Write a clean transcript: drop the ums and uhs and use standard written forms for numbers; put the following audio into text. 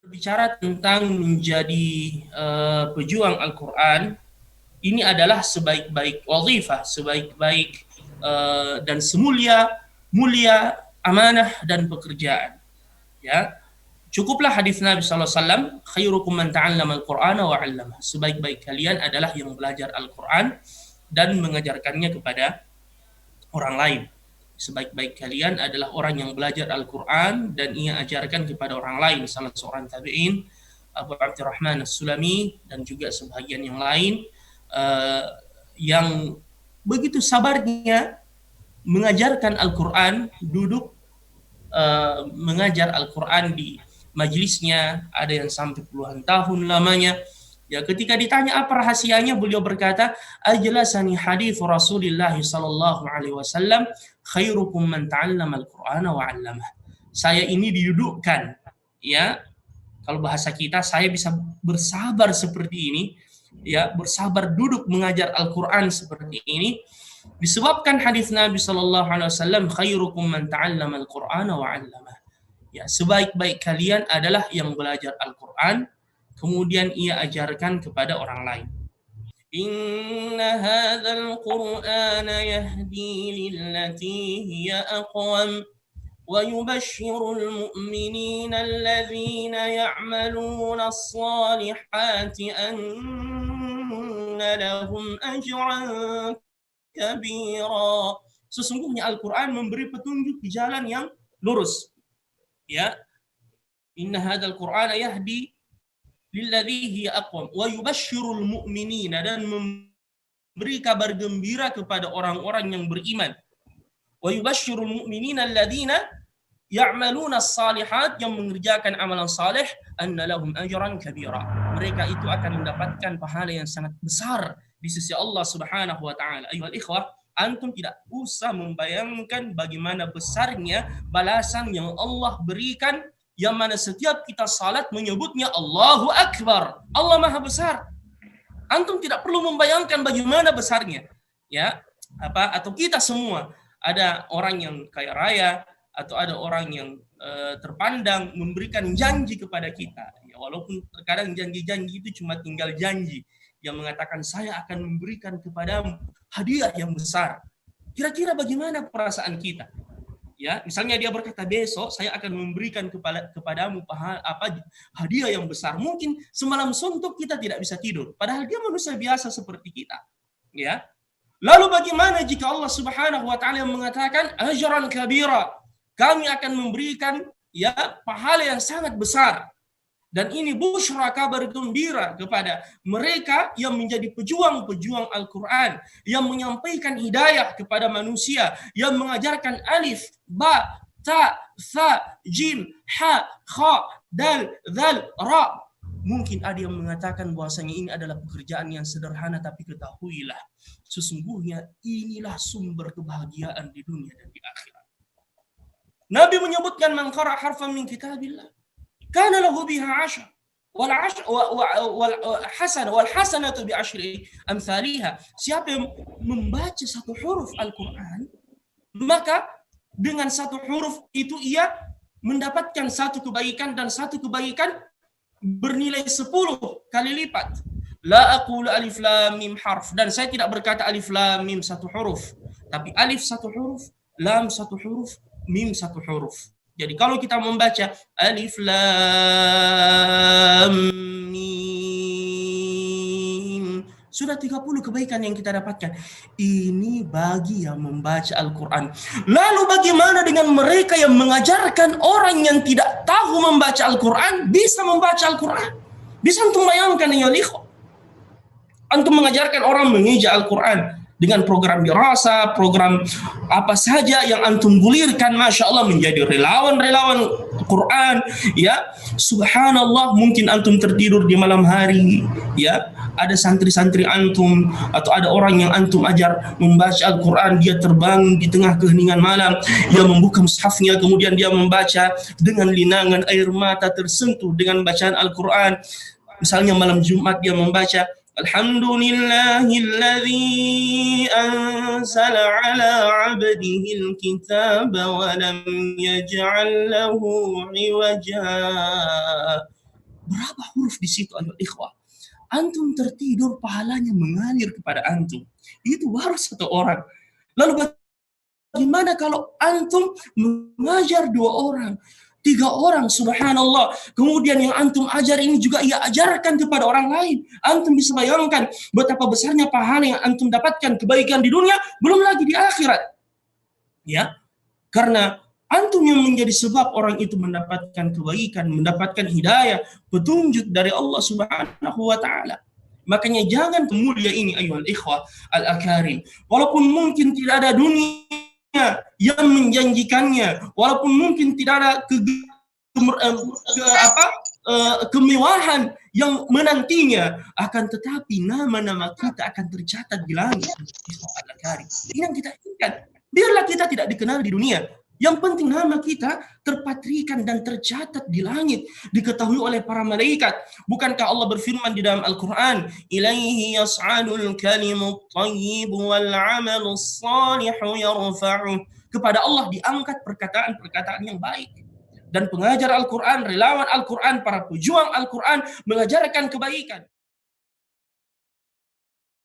Bicara tentang menjadi pejuang Al-Quran, ini adalah sebaik-baik wazifah, sebaik-baik dan mulia amanah dan pekerjaan. Ya, cukuplah hadis Nabi SAW, khairukum man ta'allama al-Qur'ana wa 'allamah. Sebaik-baik kalian adalah yang belajar Al-Quran dan mengajarkannya kepada orang lain. Sebaik-baik kalian adalah orang yang belajar Al-Quran dan ia ajarkan kepada orang lain. Salah seorang tabi'in, Abu Abdurrahman As-Sulami, dan juga sebagian yang lain yang begitu sabarnya mengajarkan Al-Quran, duduk mengajar Al-Quran di majelisnya, ada yang sampai puluhan tahun lamanya. Ya, ketika ditanya apa rahasianya, beliau berkata, "Ajlasani hadits Rasulullah sallallahu alaihi wasallam, khairukum man ta'allama al-Qur'ana wa 'allamah." Saya ini didudukkan, ya. Kalau bahasa kita, saya bisa bersabar seperti ini, ya, bersabar duduk mengajar Al-Qur'an seperti ini disebabkan hadis Nabi sallallahu alaihi wasallam, khairukum man ta'allama al-Qur'ana wa 'allamah. Ya, sebaik-baik kalian adalah yang belajar Al-Qur'an kemudian ia ajarkan kepada orang lain. Inna hadzal Qur'ana yahdi lillati hiya aqwam wa yubashshirul mu'minina alladhina ya'maluna as-salihati anna lahum ajran kabira. Sesungguhnya Al-Qur'an memberi petunjuk di jalan yang lurus. Ya. Inna hadzal Qur'ana yahdi lilladzi hiya aqwam wa yubashshirul mu'minina, dan memberi kabar gembira kepada orang-orang yang beriman. Wa yubashshirul mu'minina alladzina ya'maluna as-salihat, yang mengerjakan amalan saleh, anna lahum ajran kabira. Mereka itu akan mendapatkan pahala yang sangat besar di sisi Allah Subhanahu wa taala. Ayyuhal ikhwah, antum tidak usah membayangkan bagaimana besarnya balasan yang Allah berikan, yang mana setiap kita salat menyebutnya Allahu Akbar, Allah Maha Besar. Antum tidak perlu membayangkan bagaimana besarnya, ya, atau kita semua, ada orang yang kaya raya atau ada orang yang terpandang memberikan janji kepada kita, ya, walaupun terkadang janji-janji itu cuma tinggal janji, yang mengatakan saya akan memberikan kepadamu hadiah yang besar. Kira-kira bagaimana perasaan kita? Ya, misalnya dia berkata besok saya akan memberikan kepadamu hadiah yang besar. Mungkin semalam suntuk kita tidak bisa tidur, padahal dia manusia biasa seperti kita. Ya. Lalu bagaimana jika Allah Subhanahu wa taala mengatakan ajran kabira? Kami akan memberikan, ya, pahala yang sangat besar. Dan ini busyra, kabar gembira kepada mereka yang menjadi pejuang-pejuang Al-Quran, yang menyampaikan hidayah kepada manusia, yang mengajarkan alif, ba, ta, tha, jim, ha, kha, dal, dhal, ra. Mungkin ada yang mengatakan bahwasanya ini adalah pekerjaan yang sederhana, tapi ketahuilah, sesungguhnya inilah sumber kebahagiaan di dunia dan di akhirat. Nabi menyebutkan man qara harfan min kitabillah kana lahu biha 'ashar wal hasanatu bi 'ashri amsalha. Siapa yang membaca satu huruf Al-Qur'an, maka dengan satu huruf itu ia mendapatkan satu kebaikan, dan satu kebaikan bernilai 10 kali lipat. La aqulu alif lam mim harf, dan saya tidak berkata alif lam mim satu huruf, tapi alif satu huruf, lam satu huruf, mim satu huruf. Jadi kalau kita membaca alif lam mim, sudah 30 kebaikan yang kita dapatkan. Ini bagi yang membaca Al-Quran. Lalu bagaimana dengan mereka yang mengajarkan orang yang tidak tahu membaca Al-Quran bisa membaca Al-Quran? Bisa antum bayangkan ya ikhwan? Antum mengajarkan orang mengeja Al-Quran dengan program dirasa, program apa saja yang antum gulirkan, masya Allah, menjadi relawan-relawan Quran, ya, subhanallah. Mungkin antum tertidur di malam hari, ya, ada santri-santri antum atau ada orang yang antum ajar membaca Al-Quran, dia terbang di tengah keheningan malam, dia membuka mushafnya, kemudian dia membaca dengan linangan air mata tersentuh dengan bacaan Al-Quran. Misalnya malam Jumat dia membaca Alhamdulillahilladzi anzala ala 'abdihil kitaba wa lam yaj'al lahu 'iwaja Berapa huruf di situ ayol ikhwah? Antum tertidur, pahalanya mengalir kepada antum. Itu baru satu orang. Lalu bagaimana kalau antum mengajar 2 orang, 3 orang, subhanallah. Kemudian yang antum ajar ini juga ia ajarkan kepada orang lain. Antum bisa bayangkan betapa besarnya pahala yang antum dapatkan, kebaikan di dunia, belum lagi di akhirat. Ya, karena antum yang menjadi sebab orang itu mendapatkan kebaikan, mendapatkan hidayah, petunjuk dari Allah Subhanahu wa taala. Makanya jangan mulia ini ayuhal ikhwah al-akarim. Walaupun mungkin tidak ada dunia yang menjanjikannya, walaupun mungkin tidak ada kemewahan yang menantinya, akan tetapi nama-nama kita akan tercatat di langit. Ini yang kita inginkan. Biarlah kita tidak dikenal di dunia, yang penting nama kita terpatrikan dan tercatat di langit, diketahui oleh para malaikat. Bukankah Allah berfirman di dalam Al-Quran, ilaihi yas'adul kalimut thayyib wal amalus salihu yarfa'uh. Kepada Allah diangkat perkataan-perkataan yang baik. Dan pengajar Al-Quran, relawan Al-Quran, para pejuang Al-Quran mengajarkan kebaikan.